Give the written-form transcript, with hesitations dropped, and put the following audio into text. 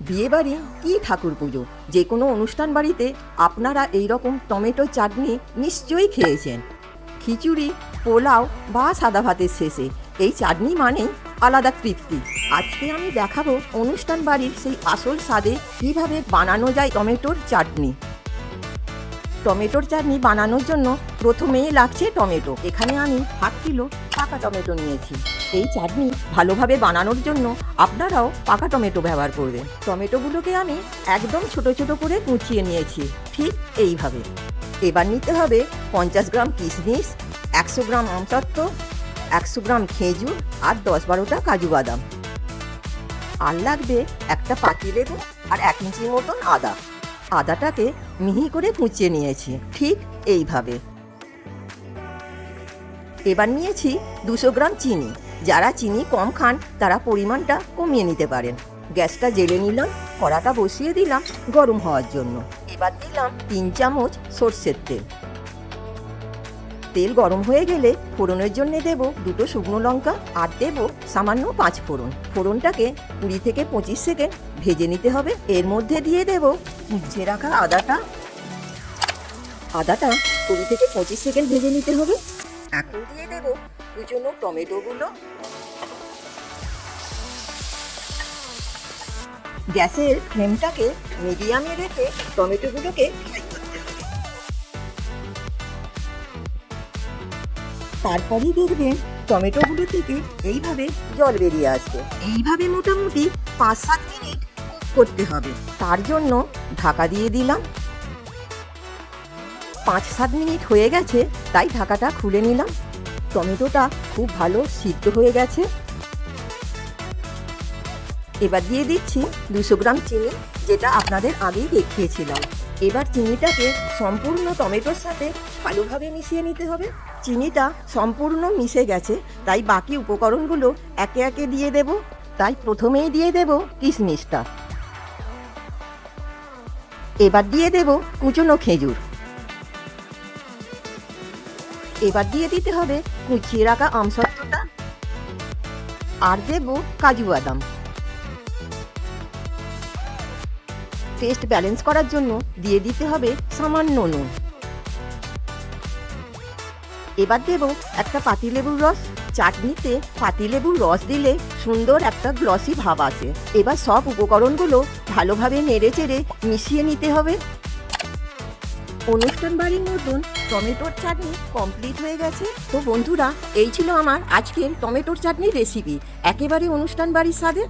বিয়েবাড়ি কি ঠাকুর পুজো, যে কোনো অনুষ্ঠান বাড়িতে আপনারা এই রকম টমেটো চাটনি নিশ্চয়ই খেয়েছেন। খিচুড়ি, পোলাও বা সাদা ভাতের শেষে এই চাটনি মানেই আলাদা তৃপ্তি। আজকে আমি দেখাবো অনুষ্ঠান বাড়ির সেই আসল স্বাদে কীভাবে বানানো যায় টমেটোর চাটনি। টমেটোর চাটনি বানানোর জন্য প্রথমেই লাগছে টমেটো। এখানে আমি 1/2 কিলো পাকা টমেটো নিয়েছি। এই চাটনি ভালোভাবে বানানোর জন্য আপনারাও পাকা টমেটো ব্যবহার করবেন। টমেটোগুলোকে আমি একদম ছোট ছোট করে কুচিয়ে নিয়েছি, ঠিক এইভাবে। এবার নিতে হবে 50 গ্রাম কিশমিশ, 100 গ্রাম আমসত্ত্ব, 100 গ্রাম খেজুর আর 10-12টা কাজু বাদাম। আর লাগবে একটা পাতিলেবু আর 1 ইঞ্চির মতন আদা। আদাটাকে মিহি করে কুচিয়ে নিয়েছি, ঠিক এইভাবে। এবার নিয়েছি 200 গ্রাম চিনি। যারা চিনি কম খান তারা পরিমাণটা কমিয়ে নিতে পারেন। গ্যাসটা জ্বেলে নিলাম, কড়াটা বসিয়ে দিলাম গরম হওয়ার জন্য। এবার দিলাম 3 চামচ সর্ষের তেল। তেল গরম হয়ে গেলে ফোড়নের জন্য দেব 2টো শুকনো লঙ্কা আর দেব সামান্য 5 ফোড়ন। ফোড়নটাকে 20 থেকে 25 সেকেন্ড ভেজে নিতে হবে। এর মধ্যে দিয়ে দেব কুচিয়ে রাখা আদাটা। 20 থেকে 25 সেকেন্ড ভেজে নিতে হবে। এখন দিয়ে দেব কুচনো টমেটোগুলো। গ্যাসের ফ্লেমটাকে মিডিয়ামে রেখে টমেটোগুলোকে ফ্রাই করতে হবে। তারপরেই দেখবেন টমেটোগুলো থেকে এইভাবে জল বেরিয়ে আসবে। এইভাবে মোটামুটি 5-7 মিনিট কুক করতে হবে। তার জন্য ঢাকা দিয়ে দিলাম। 5-7 মিনিট হয়ে গেছে, তাই ঢাকাটা খুলে নিলাম। টমেটোটা খুব ভালো সিদ্ধ হয়ে গেছে। এবার দিয়ে দিচ্ছি 200 গ্রাম চিনি, যেটা আপনাদের আগেই দেখিয়েছিলাম। এবার চিনিটাকে সম্পূর্ণ টমেটোর সাথে ভালোভাবে মিশিয়ে নিতে হবে। চিনিটা সম্পূর্ণ মিশে গেছে, তাই বাকি উপকরণগুলো একে একে দিয়ে দেব। তাই প্রথমেই দিয়ে দেব কিশমিশটা। এবার দিয়ে দেব কুচনো খেজুর। এবার দিয়ে দিতে হবে কুচিয়ে রাখা আমসত্ত্বটা আর দেব কাজু বাদাম। টেস্ট ব্যালেন্স করার জন্য দিয়ে দিতে হবে সামান্য নুন। এবার দেব একটা পাতিলেবুর রস। চাটনিতে পাতিলেবুর রস দিলে সুন্দর একটা গ্লসি ভাব আসে। এবার সব উপকরণগুলো ভালোভাবে নেড়েচেড়ে মিশিয়ে নিতে হবে। অনুষ্ঠান বাড়ির মতন টমেটোর চাটনি কমপ্লিট হয়ে গেছে। তো বন্ধুরা, এই ছিল আমার আজকের টমেটোর চাটনির রেসিপি, একেবারে অনুষ্ঠান বাড়ির স্বাদে।